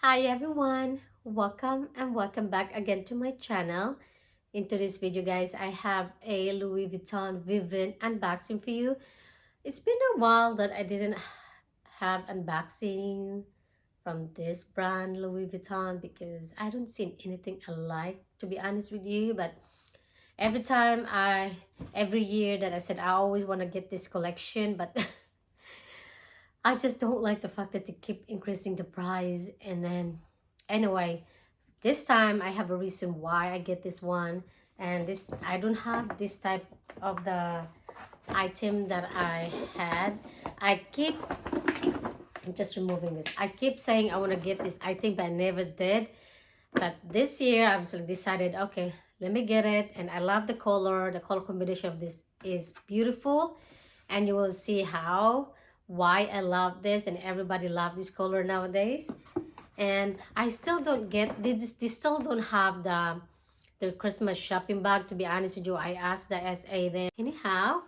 Hi everyone, welcome and welcome back again to my channel. In today's video guys, I have a Louis Vuitton Vivienne unboxing for you. It's been a while that I didn't have unboxing from this brand Louis Vuitton because I don't see anything alike, to be honest with you. But every year that I said I always want to get this collection, but I just don't like the fact that they keep increasing the price. And then anyway, this time I have a reason why I get this one. And this, I don't have this type of the item that I had. I keep, I'm just removing this. I keep saying I want to get this item, but I never did. But this year I've decided, okay, let me get it. And I love the color combination of this is beautiful. And you will see why I love this, and everybody love this color nowadays. And I still don't get, they still don't have the Christmas shopping bag, to be honest with you. I asked the SA there. Anyhow,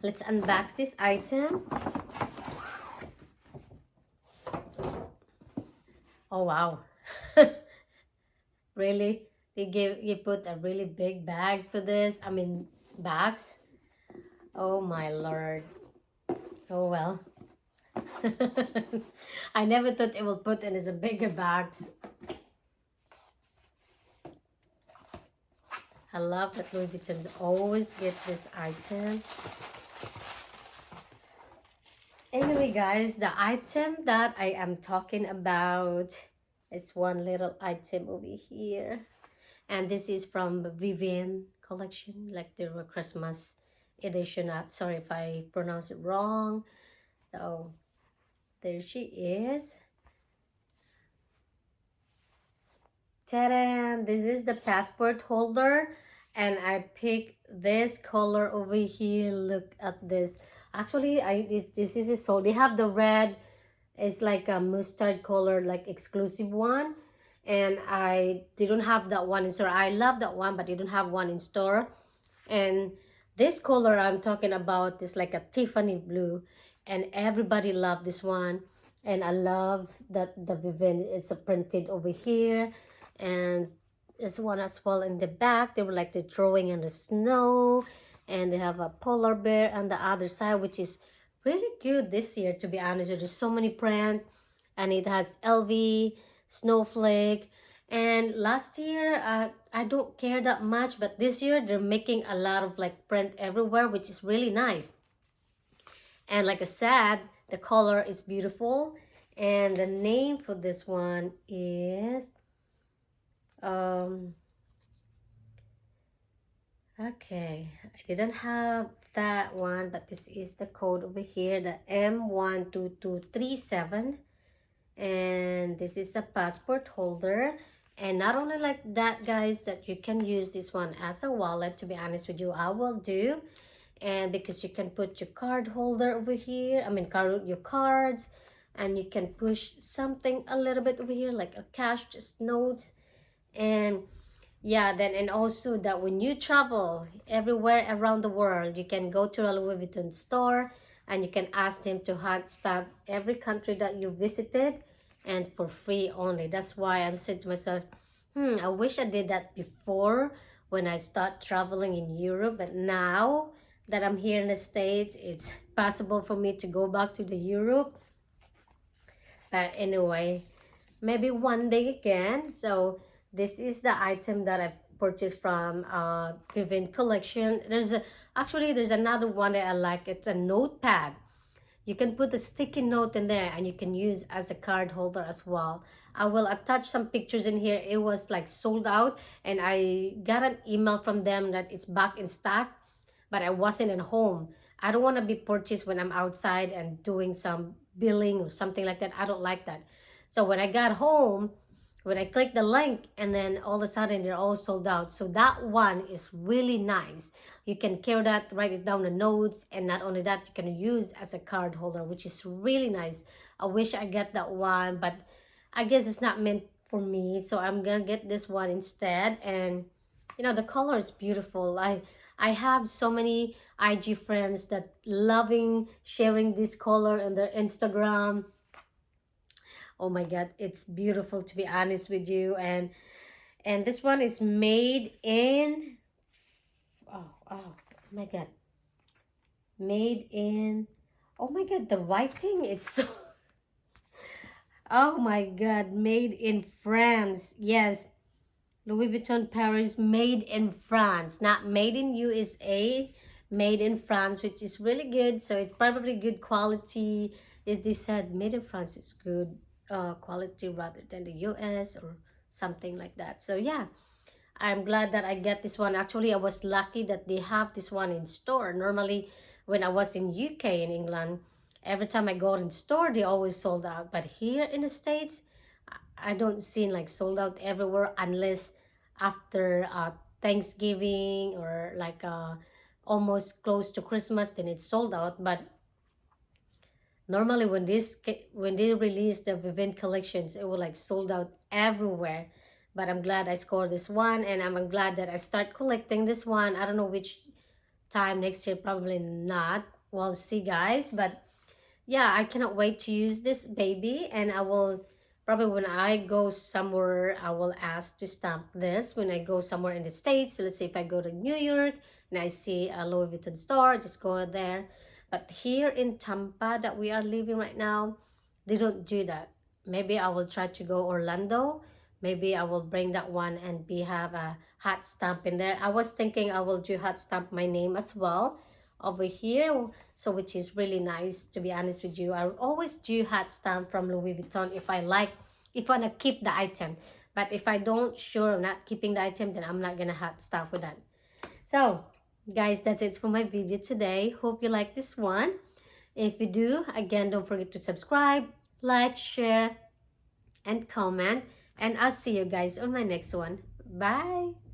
let's unbox this item. Oh wow. Really? You put a really big bag for this? I mean, bags? Oh my lord. Oh well. I never thought it will put in as a bigger bags. I love that Louis Vuitton always get this item. Anyway guys, the item that I am talking about is one little item over here. And this is from Vivienne collection, like the Christmas edition. Sorry if I pronounce it wrong. So there she is. Ta-da! This is the passport holder, and I picked this color over here. Look at this. Actually, this is it. So they have the red. It's like a mustard color, like exclusive one, and they don't have that one in store. I love that one, but they don't have one in store. And this color I'm talking about is like a Tiffany blue, and everybody love this one. And I love that the Vivienne is printed over here, and this one as well in the back. They were like the drawing in the snow, and they have a polar bear on the other side, which is really good this year, to be honest. There's so many print, and it has LV, snowflake. And last year I don't care that much, but this year they're making a lot of like print everywhere, which is really nice. And like I said, the color is beautiful. And the name for this one is okay, I didn't have that one, but this is the code over here, the M12237. And this is a passport holder. And not only like that guys, that you can use this one as a wallet, to be honest with you, I will do. And because you can put your card holder over here, your cards, and you can push something a little bit over here like a cash, just notes. And yeah, then, and also that when you travel everywhere around the world, you can go to a Louis Vuitton store and you can ask them to hot stamp every country that you visited, and for free only. That's why I'm saying to myself, I wish I did that before when I start traveling in Europe. But now that I'm here in the States, it's possible for me to go back to the Europe. But anyway, maybe one day again. So this is the item that I've purchased from Vivienne collection. There's another one that I like. It's a notepad. You can put a sticky note in there, and you can use as a card holder as well. I will attach some pictures in here. It was like sold out, and I got an email from them that it's back in stock, but I wasn't at home. I don't want to be purchased when I'm outside and doing some billing or something like that. I don't like that. So when I got home, when I clicked the link, and then all of a sudden they're all sold out. So that one is really nice. You can carry that, write it down the notes, and not only that, you can use as a card holder, which is really nice. I wish I get that one, but I guess it's not meant for me, so I'm gonna get this one instead. And you know, the color is beautiful. I have so many IG friends that loving sharing this color on their Instagram. Oh my god, it's beautiful, to be honest with you. And this one is made in, oh my god, made in, oh my god, the writing, it's so oh my god, made in France. Yes, Louis Vuitton Paris, made in France, not made in USA, made in France, which is really good. So it's probably good quality. If they said made in France, it's good quality rather than the US or something like that. So yeah, I'm glad that I get this one. Actually, I was lucky that they have this one in store. Normally, when I was in UK, in England, every time I go in store, they always sold out. But here in the States, I don't see like sold out everywhere unless after Thanksgiving or like almost close to Christmas, then it's sold out. But normally when they release the Vivienne collections, it will like sold out everywhere. But I'm glad I scored this one, and I'm glad that I start collecting this one. I don't know which time next year, probably not. We'll see, guys. But yeah, I cannot wait to use this baby, and I will probably when I go somewhere, I will ask to stamp this when I go somewhere in the States. So let's say if I go to New York and I see a Louis Vuitton store, just go there. But here in Tampa that we are living right now, they don't do that. Maybe I will try to go Orlando. Maybe I will bring that one and be have a hot stamp in there. I was thinking I will do hot stamp my name as well over here, so which is really nice, to be honest with you. I always do hot stamp from Louis Vuitton if I like, if I want to keep the item. But if I don't sure I'm not keeping the item, then I'm not gonna hot stamp with that. So guys, that's it for my video today. Hope you like this one. If you do, again, don't forget to subscribe, like, share, and comment, and I'll see you guys on my next one. Bye.